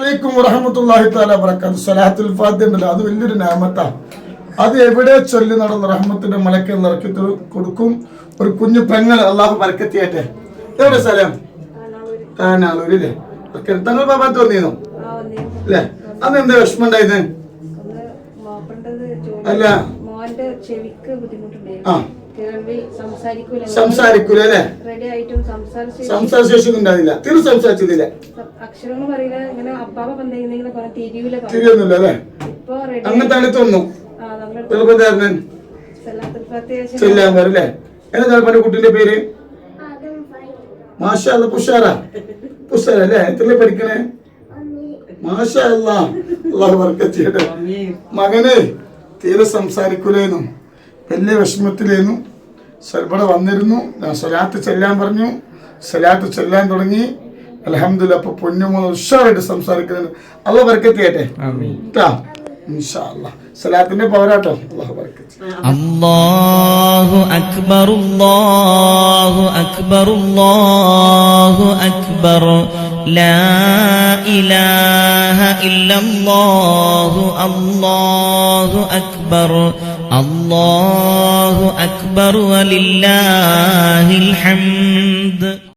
അലൈക്കും വറഹ്മത്തുള്ളാഹി തആല വബറകാതുഹു. സ്വലാത്തുൽ ഫാത്തിഹ ഉണ്ടല്ലോ, അത് വലിയൊരു നിഅമത്താ. അത് എവിടെ ചൊല്ലി നടന്ന റഹ്മത്തിന്റെ മലക്ക് ഇറക്കി കൊടുക്കും. ഒരു കുഞ്ഞു പെങ്ങൾ അള്ളാഹു ബർക്കത്ത് ചെയ്യട്ടെ. എവിടെ സ്ഥലം? താനാളൂരില്ലേ? തങ്ങൾ ബാബാത്ത് വന്നിരുന്നു അല്ലേ? അതെന്താ വിഷമം ഉണ്ടായത്? അല്ല സംസാരിക്കൂല അല്ലേ? സംസാരശേഷി ഉണ്ടാവില്ല, തീർച്ച സംസാരിച്ചില്ല, തിരിയൊന്നുമില്ല അല്ലേ? അങ്ങനത്തെ അടുത്ത് വന്നു ചെല്ലാൻ വരല്ലേ? എന്താ കുട്ടിന്റെ പേര്? മാഷാ അല്ലാ, പുഷാറ അല്ലേ? എത്രല്ലേ പഠിക്കണേ? മാഷാ അല്ലാ, അല്ലാഹു ബർക്കത്ത് ചെയ്യട്ടെ. മകനെ തീരെ സംസാരിക്കൂലേന്നു, വലിയ വിഷമത്തിലേന്നു. ഇവിടെ വന്നിരുന്നു, ഞാൻ സ്വലാത്ത് ചെല്ലാൻ പറഞ്ഞു, സ്വലാത്ത് ചെല്ലാൻ തുടങ്ങി. അൽഹംദുലില്ലാ, അപ്പൊ പൊന്നുമോൻ ഉഷാറായിട്ട് സംസാരിക്കുന്നുണ്ട്. അല്ലാഹു ബർക്കത്ത് ചെയ്യട്ടെ. ഇൻഷാ അല്ലാഹ് സ്വലാത്തിന്റെ പവറാട്ടോ. അല്ലാഹു ബർക്കത്ത്. അല്ലാഹു അക്ബർ, അല്ലാഹു അക്ബർ, അല്ലാഹു അക്ബർ, ലാ ഇലാഹ ഇല്ലല്ലാഹു, അല്ലാഹു അക്ബർ, അല്ലാഹു അക്ബർ, വലില്ലാഹിൽ ഹംദ്.